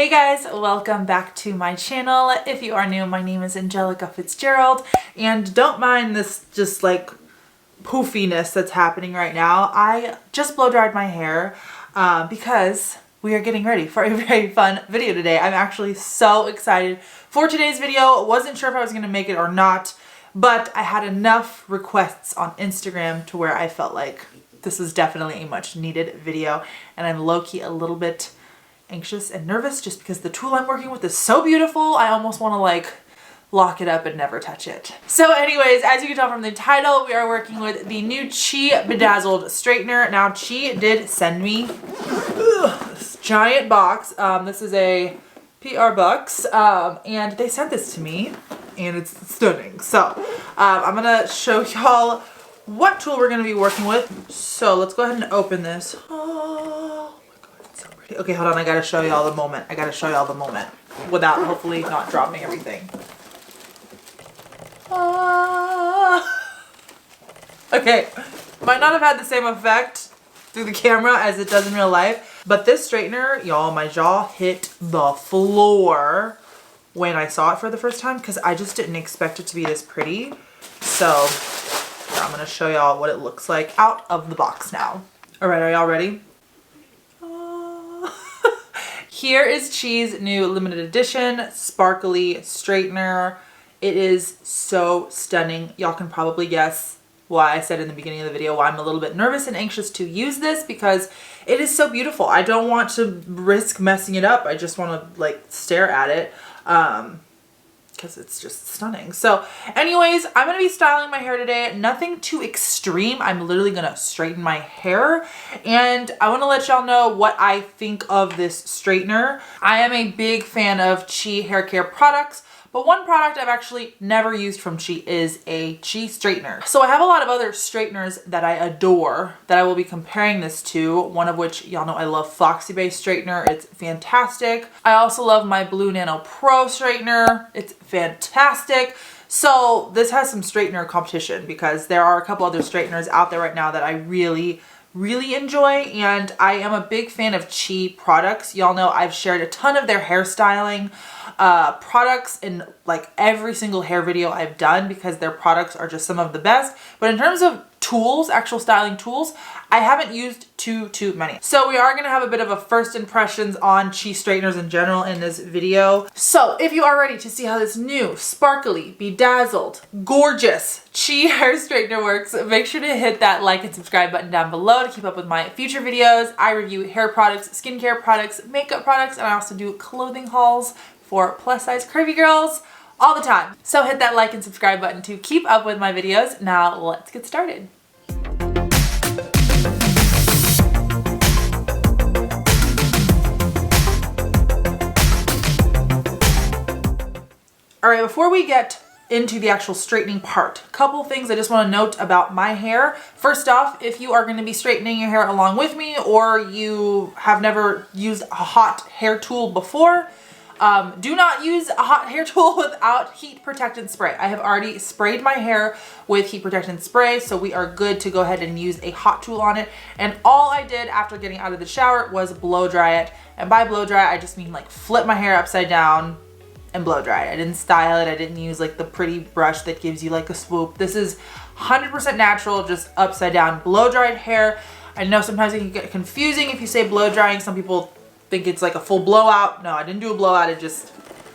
Hey guys, welcome back to my channel. If you are new, my name is Angelica Fitzgerald, and don't mind this just like poofiness that's happening right now. I just blow dried my hair because we are getting ready for a very fun video today. I'm actually so excited for today's video. Wasn't sure if I was going to make it or not, but I had enough requests on Instagram to where I felt like this was definitely a much needed video, and I'm low-key a little bit anxious and nervous just because the tool I'm working with is so beautiful. I almost want to like lock it up and never touch it. So anyways, as you can tell from the title, we are working with the new Chi Bedazzled Straightener. Now Chi did send me this giant box. This is a PR Bucks, and they sent this to me and it's stunning. So I'm gonna show y'all what tool we're gonna be working with. So let's go ahead and open this. Okay, hold on, I gotta show y'all the moment. I gotta show y'all the moment without hopefully not dropping everything. Okay, might not have had the same effect through the camera as it does in real life, but this straightener, y'all, my jaw hit the floor when I saw it for the first time because I just didn't expect it to be this pretty. So I'm gonna show y'all what it looks like out of the box now. All right, are y'all ready? Here is Chi's new limited edition sparkly straightener. It is so stunning. Y'all can probably guess why I said in the beginning of the video why I'm a little bit nervous and anxious to use this, because it is so beautiful. I don't want to risk messing it up. I just want to like stare at it because it's just stunning. So anyways, I'm going to be styling my hair today. Nothing too extreme. I'm literally going to straighten my hair, and I want to let y'all know what I think of this straightener. I am a big fan of Chi Haircare products, but one product I've actually never used from Chi is a Chi straightener. So I have a lot of other straighteners that I adore that I will be comparing this to, one of which y'all know I love Foxy based straightener. It's fantastic. I also love my Blue Nano Pro straightener. It's fantastic. So this has some straightener competition because there are a couple other straighteners out there right now that I really enjoy, and I am a big fan of Chi products. Y'all know I've shared a ton of their hairstyling products in like every single hair video I've done because their products are just some of the best. But in terms of tools, actual styling tools, I haven't used too many. So we are going to have a bit of a first impressions on Chi straighteners in general in this video. So if you are ready to see how this new sparkly, bedazzled, gorgeous Chi hair straightener works, make sure to hit that like and subscribe button down below to keep up with my future videos. I review hair products, skincare products, makeup products, and I also do clothing hauls for plus size curvy girls all the time. So hit that like and subscribe button to keep up with my videos. Now let's get started. All right, before we get into the actual straightening part, a couple things I just want to note about my hair. First off, if you are going to be straightening your hair along with me, or you have never used a hot hair tool before, do not use a hot hair tool without heat protectant spray. I have already sprayed my hair with heat protectant spray, so we are good to go ahead and use a hot tool on it. And all I did after getting out of the shower was blow dry it. And by blow dry, I just mean like flip my hair upside down and blow dry it. I didn't style it. I didn't use like the pretty brush that gives you like a swoop. This is 100% natural, just upside down blow dried hair. I know sometimes it can get confusing if you say blow drying. Some people think it's like a full blowout. No, I didn't do a blowout. I just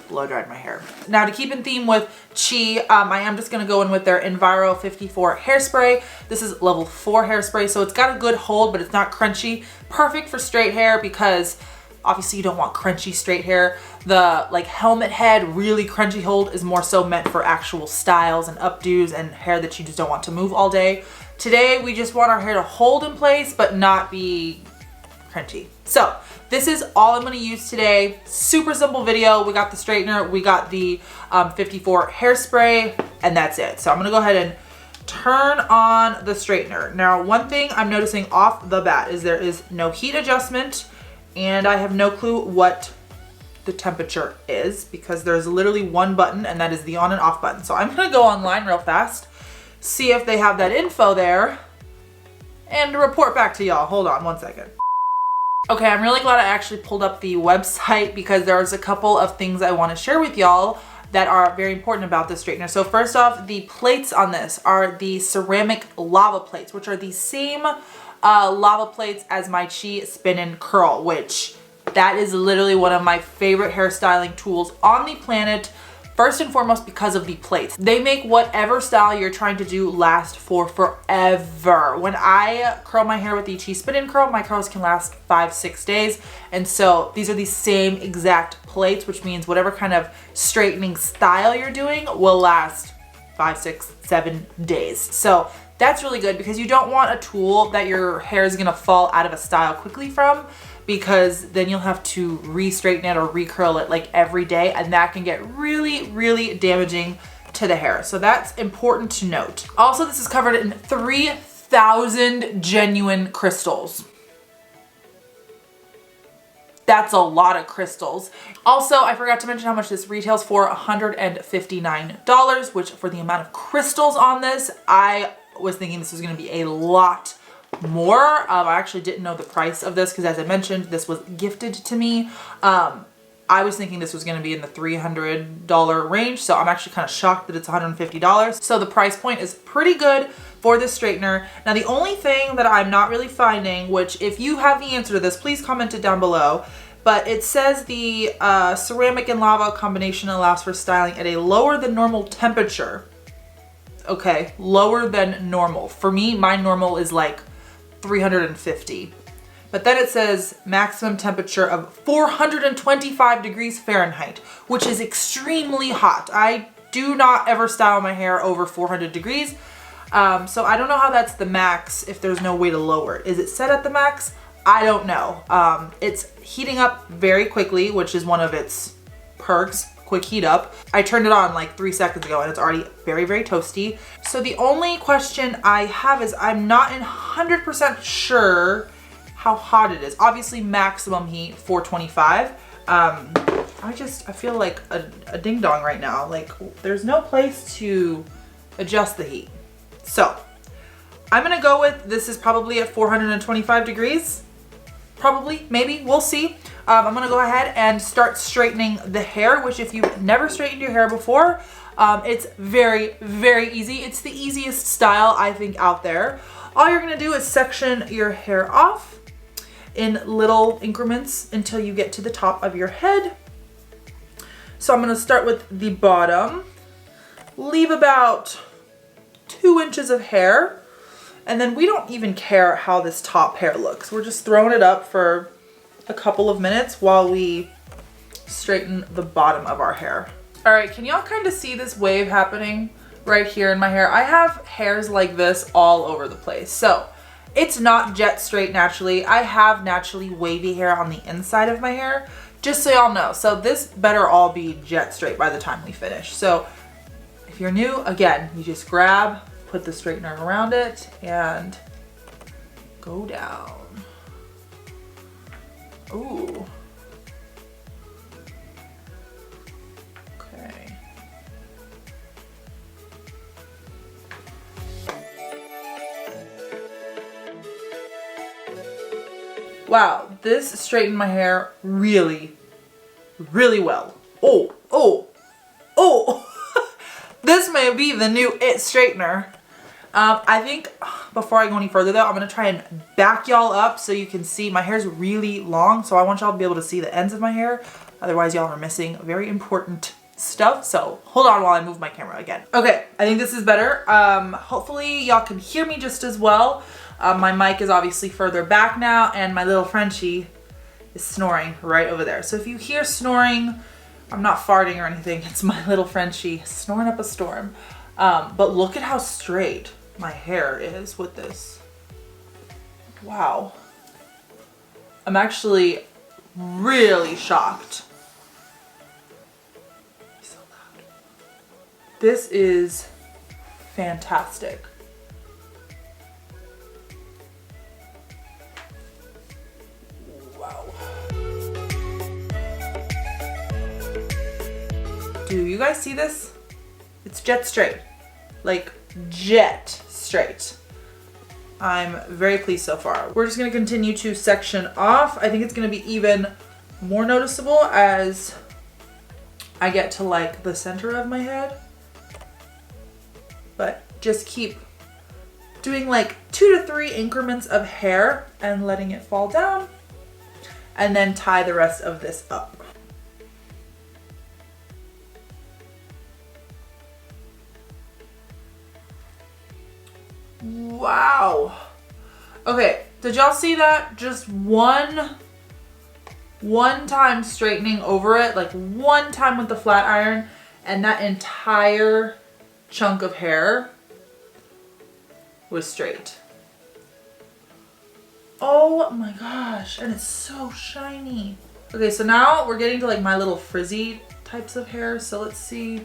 blow dried my hair. Now to keep in theme with Chi, I am just gonna go in with their Enviro 54 hairspray. This is level 4 hairspray, so it's got a good hold, but it's not crunchy. Perfect for straight hair because obviously you don't want crunchy straight hair. The like helmet head, really crunchy hold is more so meant for actual styles and updos and hair that you just don't want to move all day. Today, we just want our hair to hold in place, but not be crunchy. So this is all I'm going to use today. Super simple video. We got the straightener, we got the 54 hairspray, and that's it. So I'm going to go ahead and turn on the straightener. Now, one thing I'm noticing off the bat is there is no heat adjustment, and I have no clue what the temperature is because there's literally one button, and that is the on and off button. So I'm going to go online real fast, see if they have that info there, and report back to y'all. Hold on one second. Okay, I'm really glad I actually pulled up the website because there's a couple of things I want to share with y'all that are very important about this straightener. So first off, the plates on this are the ceramic lava plates, which are the same lava plates as my Chi Spin and Curl, which that is literally one of my favorite hairstyling tools on the planet. First and foremost, because of the plates. They make whatever style you're trying to do last for forever. When I curl my hair with the Chi Spin and Curl, my curls can last 5-6 days. And so these are the same exact plates, which means whatever kind of straightening style you're doing will last 5, 6, 7 days. So that's really good because you don't want a tool that your hair is gonna fall out of a style quickly from, because then you'll have to re-straighten it or re-curl it like every day, and that can get really, really damaging to the hair. So that's important to note. Also, this is covered in 3,000 genuine crystals. That's a lot of crystals. Also, I forgot to mention how much this retails for, $159, which for the amount of crystals on this, I was thinking this was gonna be a lot more. I actually didn't know the price of this because, as I mentioned, this was gifted to me. I was thinking this was going to be in the $300 range, so I'm actually kind of shocked that it's $150. So the price point is pretty good for this straightener. Now, the only thing that I'm not really finding, which if you have the answer to this, please comment it down below, but it says the ceramic and lava combination allows for styling at a lower than normal temperature. Okay, lower than normal. For me, my normal is like 350. But then it says maximum temperature of 425 degrees Fahrenheit, which is extremely hot. I do not ever style my hair over 400 degrees. So I don't know how that's the max if there's no way to lower it. Is it set at the max? I don't know. It's heating up very quickly, which is one of its perks. Quick heat up. I turned it on like 3 seconds ago and it's already very, very toasty. So the only question I have is I'm not 100% sure how hot it is. Obviously maximum heat 425. I feel like a ding dong right now. Like there's no place to adjust the heat. So I'm gonna go with, this is probably at 425 degrees. Probably, maybe, we'll see. I'm gonna go ahead and start straightening the hair, which if you've never straightened your hair before, it's very, very easy. It's the easiest style I think out there. All you're gonna do is section your hair off in little increments until you get to the top of your head. So I'm gonna start with the bottom, leave about 2 inches of hair, and then we don't even care how this top hair looks. We're just throwing it up for a couple of minutes while we straighten the bottom of our hair. All right, can y'all kind of see this wave happening right here in my hair? I have hairs like this all over the place. So it's not jet straight naturally. I have naturally wavy hair on the inside of my hair, just so y'all know. So this better all be jet straight by the time we finish. So if you're new, again, you just grab, put the straightener around it and go down. Ooh. Okay. Wow, this straightened my hair really, really well. Oh, oh, oh. This may be the new It straightener. I think before I go any further though, I'm gonna try and back y'all up so you can see. My hair's really long, so I want y'all to be able to see the ends of my hair. Otherwise y'all are missing very important stuff. So hold on while I move my camera again. Okay, I think this is better. Hopefully y'all can hear me just as well. My mic is obviously further back now and my little Frenchie is snoring right over there. So if you hear snoring, I'm not farting or anything. It's my little Frenchie snoring up a storm. But look at how straight my hair is with this. Wow. I'm actually really shocked. So loud. This is fantastic. Wow. Do you guys see this? It's jet straight. Like jet straight. I'm very pleased so far. We're just gonna continue to section off. I think it's gonna be even more noticeable as I get to like the center of my head. But just keep doing like 2 to 3 increments of hair and letting it fall down, and then tie the rest of this up. Wow. Okay, did y'all see that? Just one time straightening over it, like one time with the flat iron, and that entire chunk of hair was straight. Oh my gosh, and it's so shiny. Okay, so now we're getting to like my little frizzy types of hair. So let's see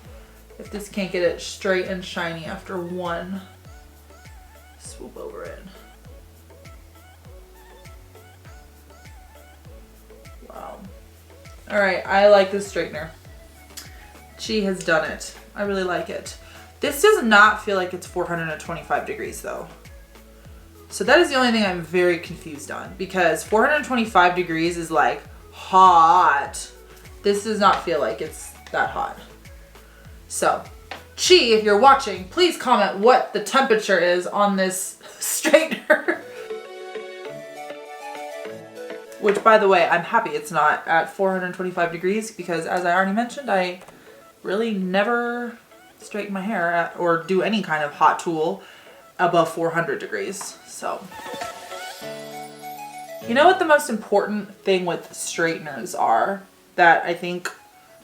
if this can't get it straight and shiny after one swoop over it. Wow. All right, I like this straightener. Chi has done it. I really like it. This does not feel like it's 425 degrees though. So that is the only thing I'm very confused on, because 425 degrees is like hot. This does not feel like it's that hot. So Chi, if you're watching, please comment what the temperature is on this straightener. Which, by the way, I'm happy it's not at 425 degrees because, as I already mentioned, I really never straighten my hair at, or do any kind of hot tool above 400 degrees. So, you know what the most important thing with straighteners are that I think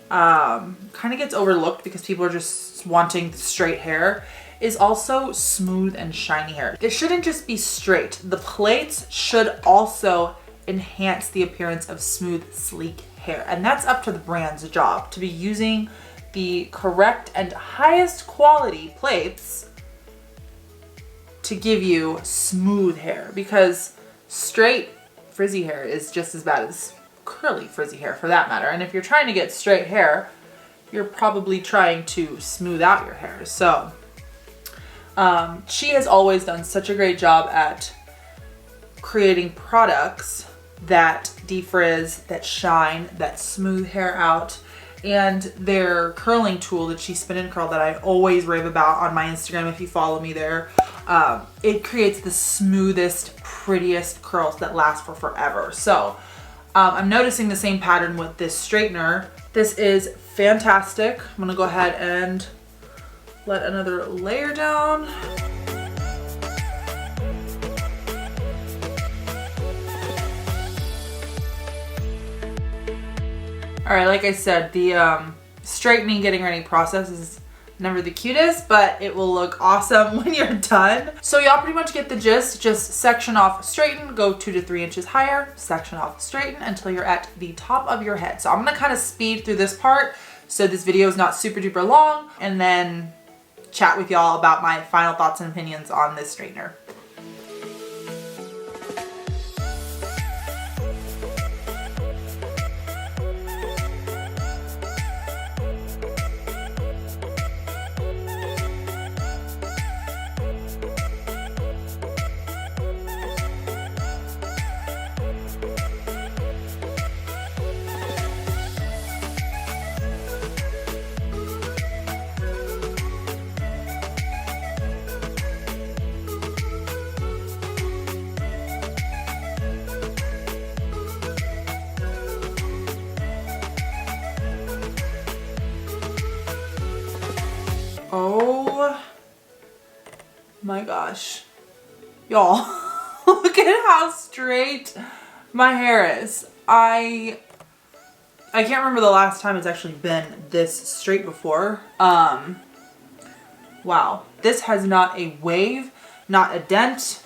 kind of gets overlooked because people are just wanting straight hair, is also smooth and shiny hair. It shouldn't just be straight. The plates should also enhance the appearance of smooth, sleek hair. And that's up to the brand's job to be using the correct and highest quality plates to give you smooth hair, because straight frizzy hair is just as bad as curly frizzy hair for that matter. And if you're trying to get straight hair, you're probably trying to smooth out your hair. So Chi has always done such a great job at creating products that defrizz, that shine, that smooth hair out. And their curling tool, the Chi Spin and Curl, that I always rave about on my Instagram if you follow me there, it creates the smoothest, prettiest curls that last for forever. So I'm noticing the same pattern with this straightener. This is fantastic. I'm gonna go ahead and let another layer down. All right, like I said, the straightening, getting ready process is never the cutest, but it will look awesome when you're done. So y'all pretty much get the gist. Just section off, straighten, go 2 to 3 inches higher, section off, straighten until you're at the top of your head. So I'm gonna kind of speed through this part so this video is not super duper long, and then chat with y'all about my final thoughts and opinions on this straightener. Oh my gosh, y'all, look at how straight my hair is. I can't remember the last time it's actually been this straight before. Wow, this has not a wave, not a dent,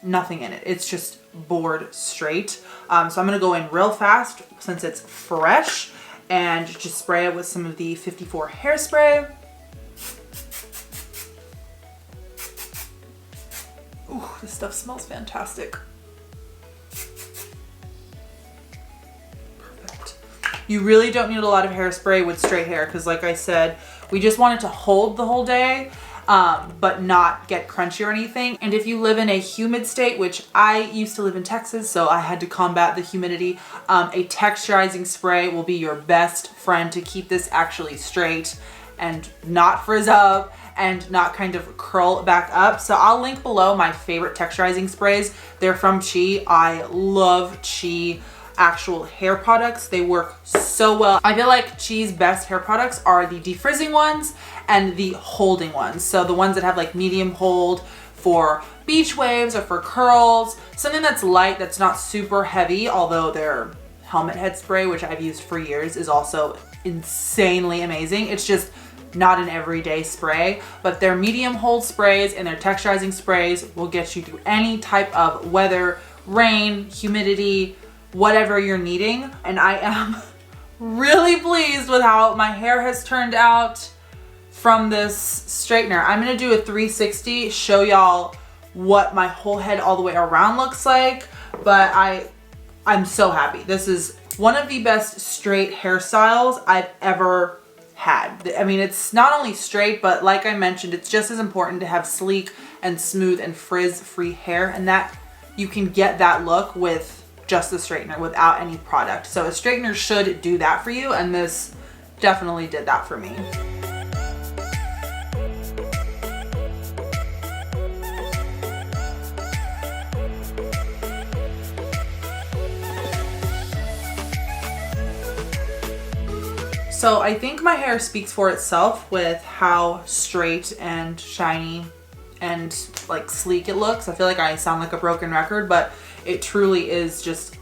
nothing in it. It's just bored straight. So I'm gonna go in real fast since it's fresh and just spray it with some of the 54 Hairspray. Ooh, this stuff smells fantastic. Perfect. You really don't need a lot of hairspray with straight hair because, like I said, we just want it to hold the whole day. but not get crunchy or anything. And if you live in a humid state, which I used to live in Texas, so I had to combat the humidity, a texturizing spray will be your best friend to keep this actually straight and not frizz up and not kind of curl back up. So I'll link below my favorite texturizing sprays. They're from Chi. I love Chi actual hair products. They work so well. I feel like Chi's best hair products are the defrizzing ones and the holding ones. So the ones that have like medium hold for beach waves or for curls, something that's light, that's not super heavy, although their helmet head spray, which I've used for years, is also insanely amazing. It's just not an everyday spray, but their medium hold sprays and their texturizing sprays will get you through any type of weather, rain, humidity, whatever you're needing. And I am really pleased with how my hair has turned out from this straightener. I'm gonna do a 360, show y'all what my whole head all the way around looks like, but I'm so happy. This is one of the best straight hairstyles I've ever had. I mean, it's not only straight, but like I mentioned, it's just as important to have sleek and smooth and frizz-free hair, and that you can get that look with just the straightener without any product. So a straightener should do that for you, and this definitely did that for me. So I think my hair speaks for itself with how straight and shiny and like sleek it looks. I feel like I sound like a broken record, but it truly is just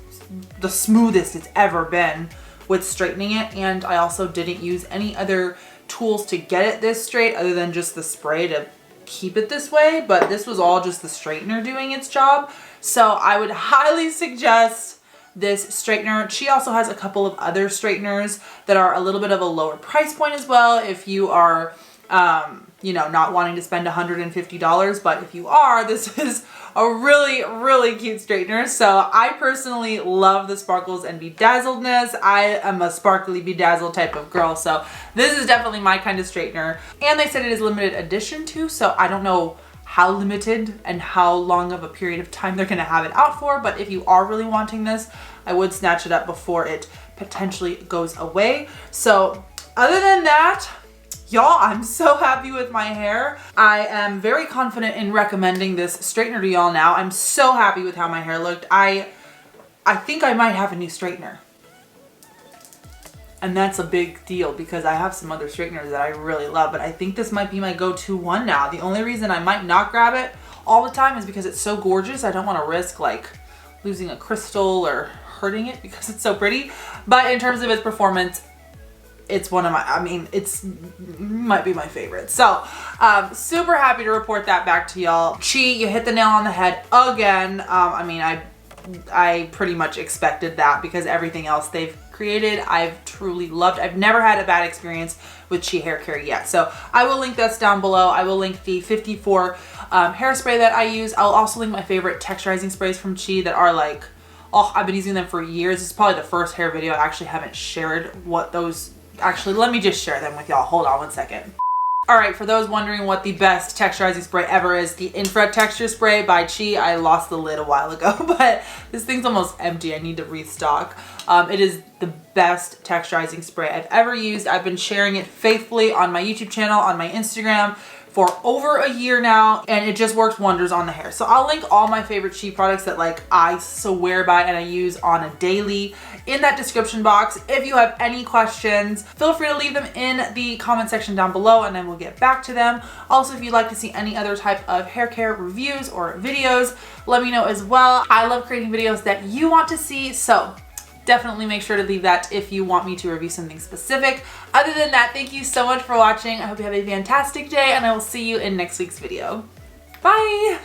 the smoothest it's ever been with straightening it. And I also didn't use any other tools to get it this straight other than just the spray to keep it this way, but this was all just the straightener doing its job. So I would highly suggest this straightener. She also has a couple of other straighteners that are a little bit of a lower price point as well if you are you know, not wanting to spend $150, but if you are, this is a really, really cute straightener. So I personally love the sparkles and bedazzledness. I am a sparkly bedazzled type of girl, so this is definitely my kind of straightener. And they said it is limited edition too, so I don't know how limited and how long of a period of time they're gonna have it out for, but if you are really wanting this, I would snatch it up before it potentially goes away. So other than that, y'all, I'm so happy with my hair. I am very confident in recommending this straightener to y'all now. I'm so happy with how my hair looked. I think I might have a new straightener. And that's a big deal because I have some other straighteners that I really love, but I think this might be my go-to one now. The only reason I might not grab it all the time is because it's so gorgeous. I don't want to risk like losing a crystal or hurting it because it's so pretty. But in terms of its performance, it's one of my, I mean, might be my favorite. So super happy to report that back to y'all. Chi, you hit the nail on the head again. I mean, I pretty much expected that because everything else they've created I've truly loved. I've never had a bad experience with Chi Haircare yet. So I will link this down below. I will link the 54 hairspray that I use. I'll also link my favorite texturizing sprays from Chi that are like, oh, I've been using them for years. It's probably the first hair video I actually haven't shared what those, actually let me just share them with y'all. Hold on one second. All right, for those wondering what the best texturizing spray ever is, the Infrared Texture Spray by Chi. I lost the lid a while ago, but this thing's almost empty. I need to restock. It is the best texturizing spray I've ever used. I've been sharing it faithfully on my YouTube channel, on my Instagram for over a year now, and it just works wonders on the hair. So I'll link all my favorite Chi products that like I swear by and I use on a daily in that description box. If you have any questions, feel free to leave them in the comment section down below and I will get back to them. Also, if you'd like to see any other type of hair care reviews or videos, let me know as well. I love creating videos that you want to see, so definitely make sure to leave that if you want me to review something specific. Other than that, thank you so much for watching. I hope you have a fantastic day and I will see you in next week's video. Bye!